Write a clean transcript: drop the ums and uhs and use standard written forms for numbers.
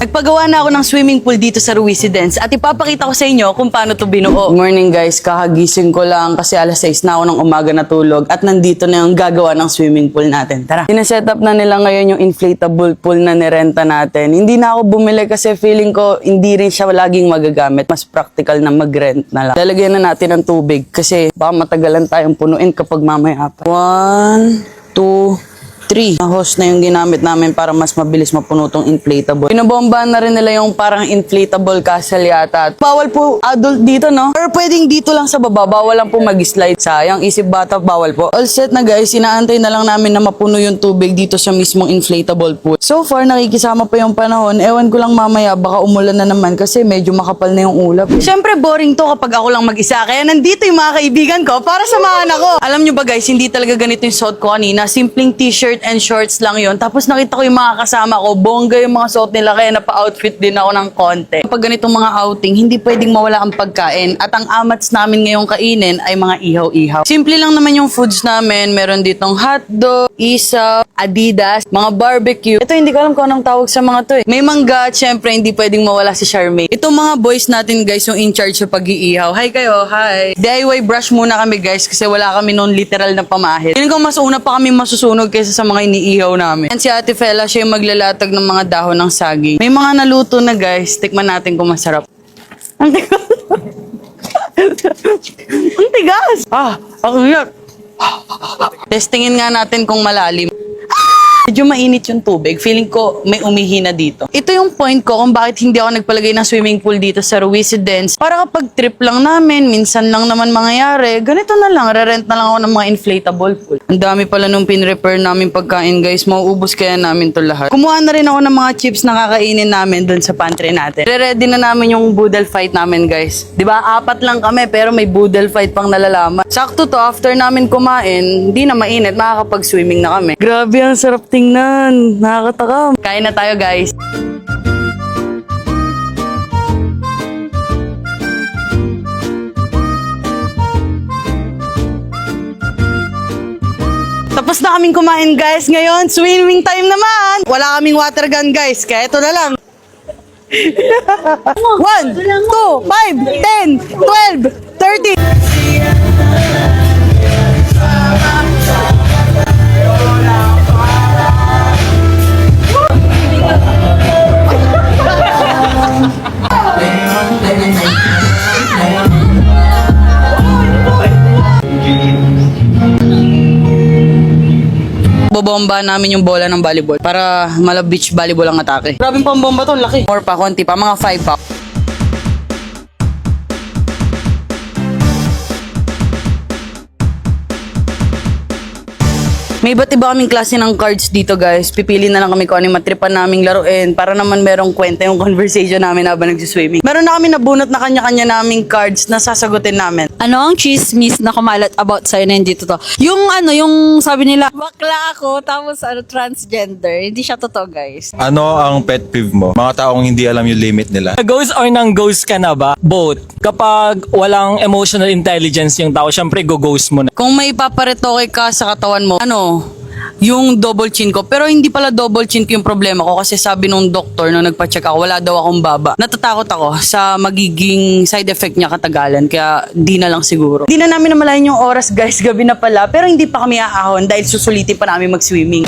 Nagpagawa na ako ng swimming pool dito sa Residence at ipapakita ko sa inyo kung paano to binuo. Good morning guys, kakagising ko lang kasi alas 6 na ako ng umaga natulog at nandito na yung gagawa ng swimming pool natin. Tara! Sineset up na nila ngayon yung inflatable pool na nirenta natin. Hindi na ako bumili kasi feeling ko hindi rin siya laging magagamit. Mas practical na mag-rent na lang. Lalagyan na natin ng tubig kasi baka matagalan tayong punuin kapag mamaya pa. 1, 2, 3. Hose na yung ginamit namin para mas mabilis mapuno tong inflatable. Pinabombahan na rin nila yung parang inflatable castle yata. Bawal po adult dito, no? Or pwedeng dito lang sa baba. Bawal lang po mag-slide. Sayang, isip bata, bawal po. All set na guys. Inaantay na lang namin na mapuno yung tubig dito sa mismong inflatable pool. So far, nakikisama pa yung panahon. Ewan ko lang mamaya, baka umulan na naman kasi medyo makapal na yung ulap. Siyempre, boring to kapag ako lang mag-isa. Kaya nandito yung mga kaibigan ko para samahan ako. Alam nyo ba guys, hindi talaga ganito yung suot ko kanina. Simpleng t-shirt and shorts lang yon. Tapos nakita ko yung mga kasama ko, bongga yung mga suot nila kaya napa-outfit din ako ng konti. Kapag ganitong mga outing, hindi pwedeng mawala ang pagkain at ang amats namin ngayong kainin ay mga ihaw-ihaw. Simple lang naman yung foods namin. Meron ditong hotdog, isaw, Adidas, mga barbecue. Ito hindi ko alam kung anong tawag sa mga to eh. May mangga at syempre hindi pwedeng mawala si Charmaine. Itong mga boys natin guys yung in charge sa pag-iihaw. Hi kayo, hi! DIY brush muna kami guys kasi wala kami noon literal na pamahid. Feeling ko mas una pa kami masusunog kaysa sa mga iniihaw namin. And si Ate Fela, siya yung maglalatag ng mga dahon ng saging. May mga naluto na guys. Tikman natin kung masarap. Ang tigas. Ang tigas. Ang hirap. Testingin nga natin kung malalim. Medyo mainit yung tubig. Feeling ko may umihina dito. Ito yung point ko kung bakit hindi ako nagpalagay ng swimming pool dito sa Residence. Para kapag trip lang namin, minsan lang naman mangyayari, ganito na lang, re-rent na lang ako ng mga inflatable pool. Ang dami pala nung pin-repair namin pagkain guys. Mauubos kaya namin to lahat. Kumuha na rin ako ng mga chips na kakainin namin dun sa pantry natin. Re-ready na namin yung boodle fight namin guys. Diba? 4 lang kami pero may boodle fight pang nalalaman. Sakto to, after namin kumain, hindi na mainit, makakapag-swimming na kami. Grabe, ang sarap tingnan. Nakakatakam. Kain na tayo guys. Tapos na kaming kumain guys. Ngayon, swimming time naman. Wala kaming water gun guys. Kaya ito na lang. 1, 2, 5, 10, 12, 13. Bobomba namin yung bola ng volleyball para beach volleyball ang atake. Grabing pambomba to, laki. More pa, konti pa, mga 5 pa. May iba't iba kaming klase ng cards dito guys. Pipili na lang kami kung ano yung matripan naming laruin para naman merong kwenta yung conversation namin habang nagsiswimming. Meron na kami nabunot na kanya-kanya naming cards na sasagutin namin. Ano ang chismis na kumalat about sa'yo na hindi totoo? Yung sabi nila, bakla ako, tapos transgender. Hindi siya totoo, guys. Ano ang pet peeve mo? Mga taong hindi alam yung limit nila. Ghost or nang ghost ka na ba? Both. Kapag walang emotional intelligence yung tao, syempre go-ghost mo na. Kung may paparetoke ka sa katawan mo, yung double chin ko. Pero hindi pala double chin ko yung problema ko kasi sabi nung doktor nung nagpa-check ako, wala daw akong baba. Natatakot ako sa magiging side effect niya katagalan kaya di na lang siguro. Di na namin namalayan yung oras guys, gabi na pala. Pero hindi pa kami aahon dahil susulitin pa namin mag-swimming.